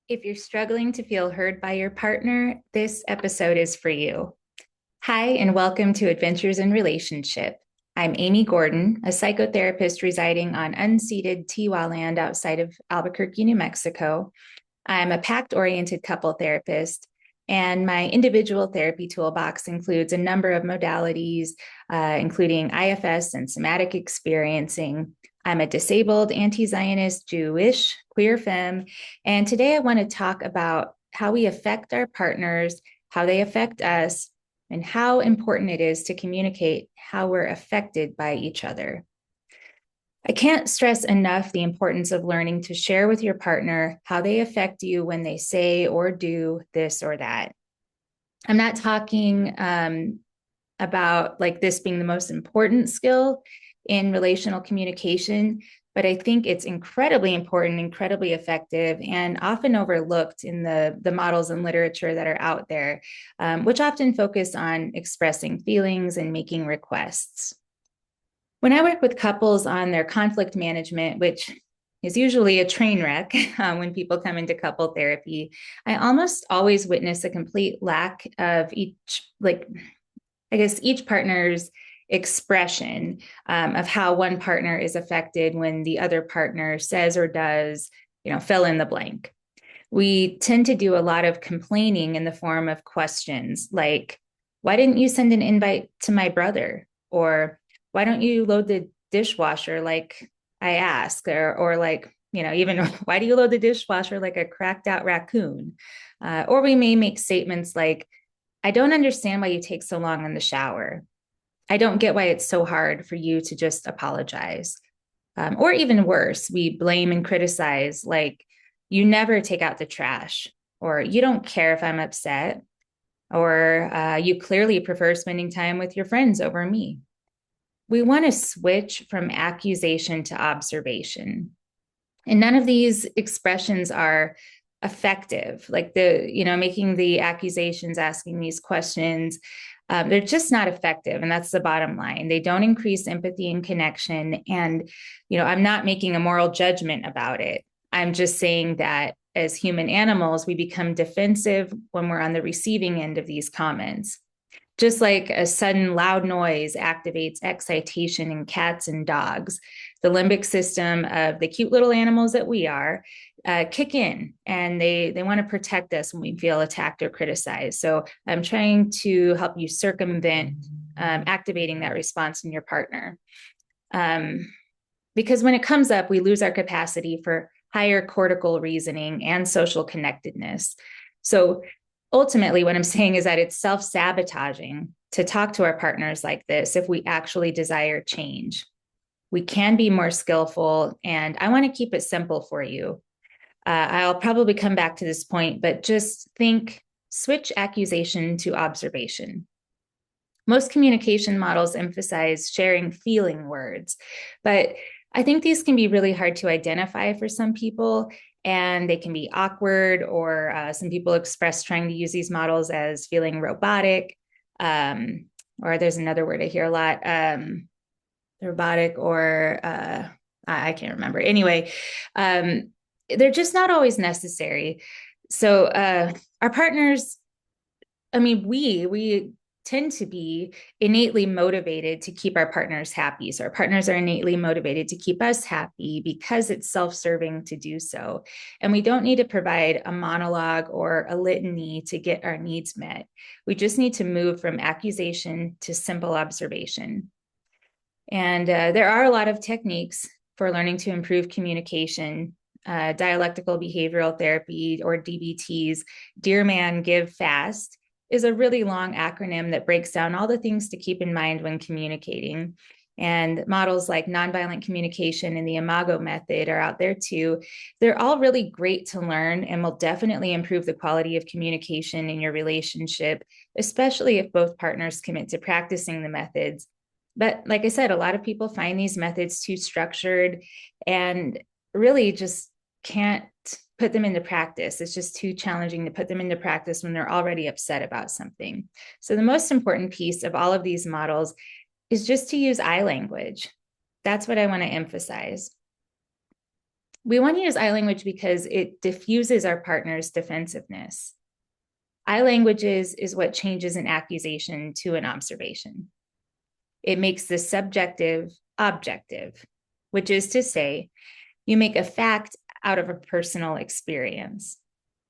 If you're struggling to feel heard by your partner, this episode is for you. Hi, and welcome to Adventures in Relationship. I'm Amy Gordon, a psychotherapist residing on unceded Tiwa land outside of Albuquerque, New Mexico. I'm a pact-oriented couple therapist, and my individual therapy toolbox includes a number of modalities, including IFS and somatic experiencing. I'm a disabled, anti-Zionist, Jewish, queer femme, and today I want to talk about how we affect our partners, how they affect us, and how important it is to communicate how we're affected by each other. I can't stress enough the importance of learning to share with your partner how they affect you when they say or do this or that. I'm not talking about like this being the most important skill in relational communication, but I think it's incredibly important, incredibly effective, and often overlooked in the models and literature that are out there, which often focus on expressing feelings and making requests. When I work with couples on their conflict management, which is usually a train wreck when people come into couple therapy, I almost always witness a complete lack of each partner's expression of how one partner is affected when the other partner says or does, fill in the blank. We tend to do a lot of complaining in the form of questions like, why didn't you send an invite to my brother? Or why don't you load the dishwasher like I asked? Or like, even why do you load the dishwasher like a cracked out raccoon? Or we may make statements like, I don't understand why you take so long in the shower. I don't get why it's so hard for you to just apologize. Or even worse, we blame and criticize, like, you never take out the trash, or you don't care if I'm upset, or you clearly prefer spending time with your friends over me. We want to switch from accusation to observation. And none of these expressions are effective, like making the accusations, asking these questions. They're just not effective. And that's the bottom line. They don't increase empathy and connection. And, I'm not making a moral judgment about it. I'm just saying that as human animals, we become defensive when we're on the receiving end of these comments. Just like a sudden loud noise activates excitation in cats and dogs, the limbic system of the cute little animals that we are kick in, and they want to protect us when we feel attacked or criticized. So I'm trying to help you circumvent activating that response in your partner. Because when it comes up, we lose our capacity for higher cortical reasoning and social connectedness. So ultimately, what I'm saying is that it's self-sabotaging to talk to our partners like this if we actually desire change. We can be more skillful, and I want to keep it simple for you. I'll probably come back to this point, but just switch accusation to observation. Most communication models emphasize sharing feeling words, but I think these can be really hard to identify for some people, and they can be awkward, or some people express trying to use these models as feeling robotic, or there's another word I hear a lot, robotic, or I can't remember. Anyway, they're just not always necessary. So our partners, we tend to be innately motivated to keep our partners happy. So our partners are innately motivated to keep us happy because it's self-serving to do so. And we don't need to provide a monologue or a litany to get our needs met. We just need to move from accusation to simple observation. And there are a lot of techniques for learning to improve communication. Dialectical behavioral therapy, or DBTs, Dear Man, Give Fast, is a really long acronym that breaks down all the things to keep in mind when communicating. And models like nonviolent communication and the Imago method are out there too. They're all really great to learn and will definitely improve the quality of communication in your relationship, especially if both partners commit to practicing the methods. But like I said, a lot of people find these methods too structured and really just can't put them into practice. It's just too challenging to put them into practice when they're already upset about something. So the most important piece of all of these models is just to use I language. That's what I want to emphasize. We want to use I language because it diffuses our partner's defensiveness. I language is what changes an accusation to an observation. It makes the subjective objective, which is to say, you make a fact out of a personal experience.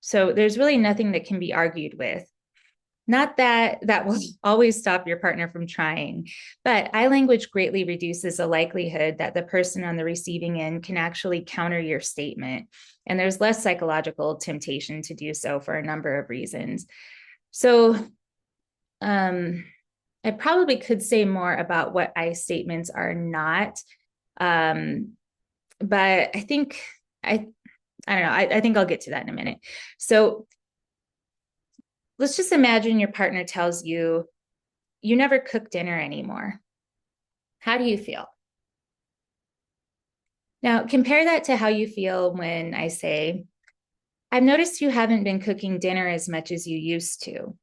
So there's really nothing that can be argued with. Not that that will always stop your partner from trying, but I language greatly reduces the likelihood that the person on the receiving end can actually counter your statement. And there's less psychological temptation to do so for a number of reasons. So I probably could say more about what I statements are not. But I think I don't know. I think I'll get to that in a minute. So let's just imagine your partner tells you, you never cook dinner anymore. How do you feel? Now, compare that to how you feel when I say, I've noticed you haven't been cooking dinner as much as you used to.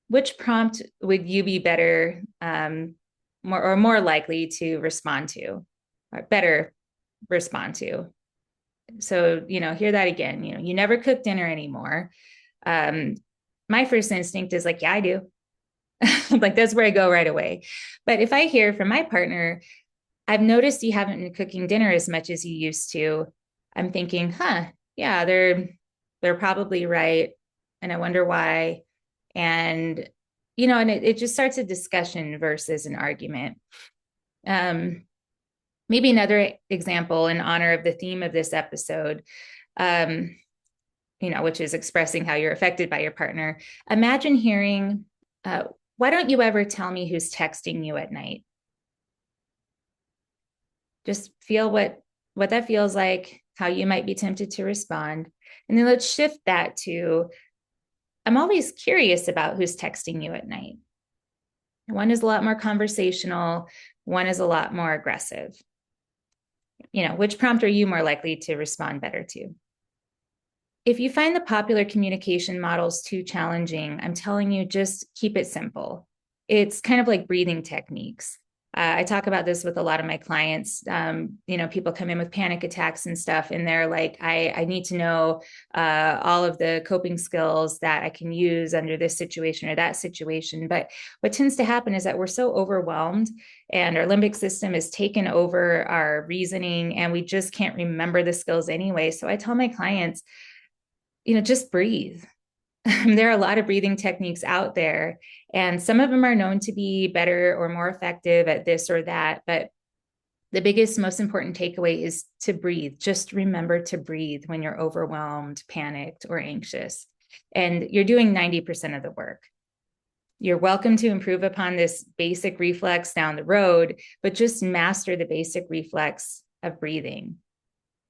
Which prompt would you be better more likely to respond to, or better respond to? So, hear that again. You never cook dinner anymore. My first instinct is like, yeah, I do. Like, that's where I go right away. But if I hear from my partner, I've noticed you haven't been cooking dinner as much as you used to, I'm thinking, yeah, they're probably right. And I wonder why. And, and it just starts a discussion versus an argument. Maybe another example in honor of the theme of this episode, which is expressing how you're affected by your partner. Imagine hearing, why don't you ever tell me who's texting you at night? Just feel what that feels like, how you might be tempted to respond. And then let's shift that to, I'm always curious about who's texting you at night. One is a lot more conversational. One is a lot more aggressive. Which prompt are you more likely to respond better to? If you find the popular communication models too challenging, I'm telling you, just keep it simple. It's kind of like breathing techniques. I talk about this with a lot of my clients. People come in with panic attacks and stuff, and they're like, I need to know all of the coping skills that I can use under this situation or that situation. But what tends to happen is that we're so overwhelmed and our limbic system has taken over our reasoning and we just can't remember the skills anyway. So I tell my clients, just breathe. There are a lot of breathing techniques out there, and some of them are known to be better or more effective at this or that. But the biggest, most important takeaway is to breathe. Just remember to breathe when you're overwhelmed, panicked, or anxious. And you're doing 90% of the work. You're welcome to improve upon this basic reflex down the road, but just master the basic reflex of breathing.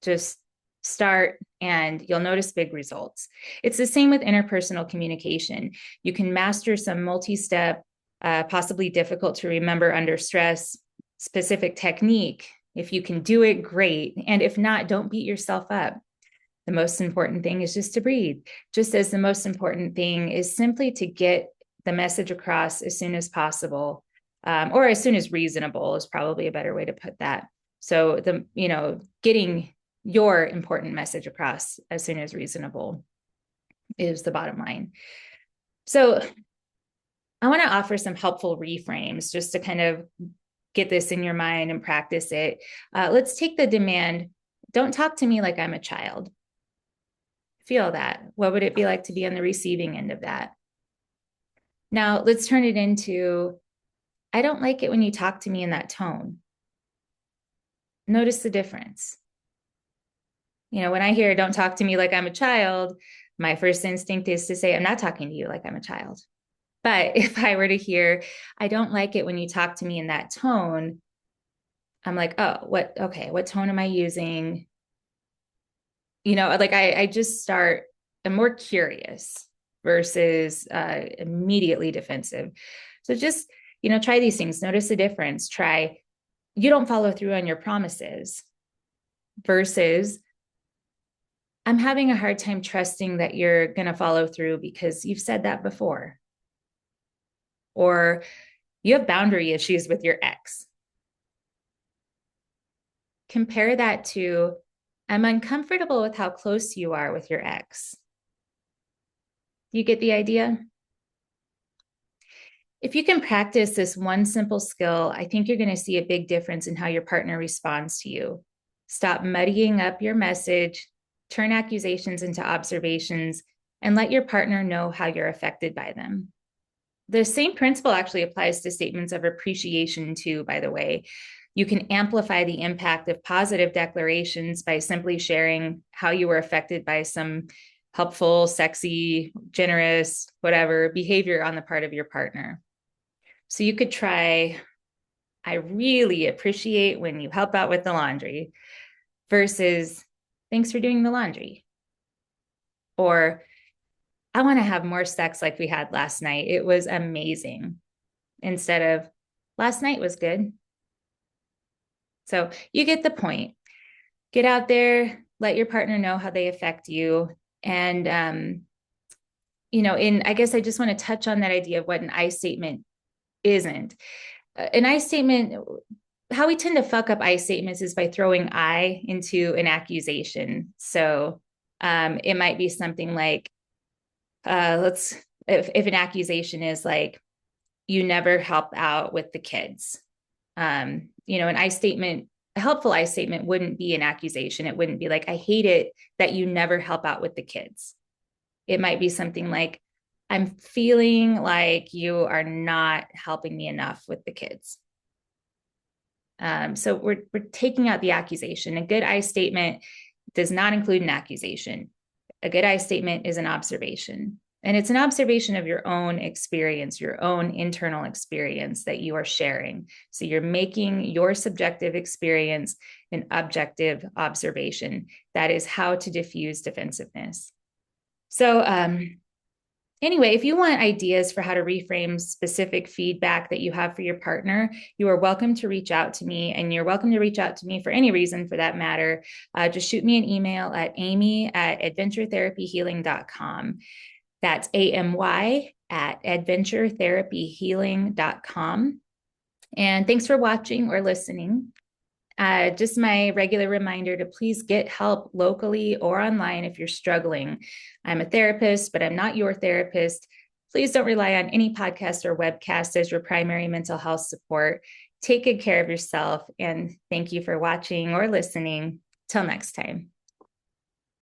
Just start and you'll notice big results. It's the same with interpersonal communication. You can master some multi-step, possibly difficult to remember under stress, specific technique. If you can do it, great. And if not, don't beat yourself up. The most important thing is just to breathe. Just as the most important thing is simply to get the message across as soon as possible, or as soon as reasonable is probably a better way to put that. So getting your important message across as soon as reasonable is the bottom line. So I want to offer some helpful reframes just to kind of get this in your mind and practice it. Let's take the demand, don't talk to me like I'm a child. Feel that. What would it be like to be on the receiving end of that? Now let's turn it into, I don't like it when you talk to me in that tone. Notice the difference. When I hear don't talk to me like I'm a child, my first instinct is to say, I'm not talking to you like I'm a child. But if I were to hear, I don't like it when you talk to me in that tone, I'm like, oh, what tone am I using? I just start, I'm more curious versus immediately defensive. So just, try these things. Notice the difference. Try, you don't follow through on your promises versus, I'm having a hard time trusting that you're going to follow through because you've said that before. Or you have boundary issues with your ex. Compare that to, I'm uncomfortable with how close you are with your ex. You get the idea? If you can practice this one simple skill, I think you're going to see a big difference in how your partner responds to you. Stop muddying up your message, turn accusations into observations, and let your partner know how you're affected by them. The same principle actually applies to statements of appreciation, too, by the way. You can amplify the impact of positive declarations by simply sharing how you were affected by some helpful, sexy, generous, whatever behavior on the part of your partner. So you could try, I really appreciate when you help out with the laundry versus thanks for doing the laundry. Or I want to have more sex like we had last night. It was amazing. Instead of last night was good. So you get the point. Get out there, let your partner know how they affect you. And, I guess I just want to touch on that idea of what an I statement isn't. An I statement, how we tend to fuck up I statements is by throwing I into an accusation. So it might be something like, if an accusation is like, you never help out with the kids. An I statement, a helpful I statement wouldn't be an accusation. It wouldn't be like, I hate it that you never help out with the kids. It might be something like, I'm feeling like you are not helping me enough with the kids. So we're taking out the accusation. A good I statement does not include an accusation. A good I statement is an observation. And it's an observation of your own experience, your own internal experience that you are sharing. So you're making your subjective experience an objective observation. That is how to diffuse defensiveness. So anyway, if you want ideas for how to reframe specific feedback that you have for your partner, you are welcome to reach out to me, and you're welcome to reach out to me for any reason for that matter. Just shoot me an email at amy@adventuretherapyhealing.com. That's AMY@adventuretherapyhealing.com. And thanks for watching or listening. Just my regular reminder to please get help locally or online if you're struggling. I'm a therapist, but I'm not your therapist. Please don't rely on any podcast or webcast as your primary mental health support. Take good care of yourself, and thank you for watching or listening. Till next time.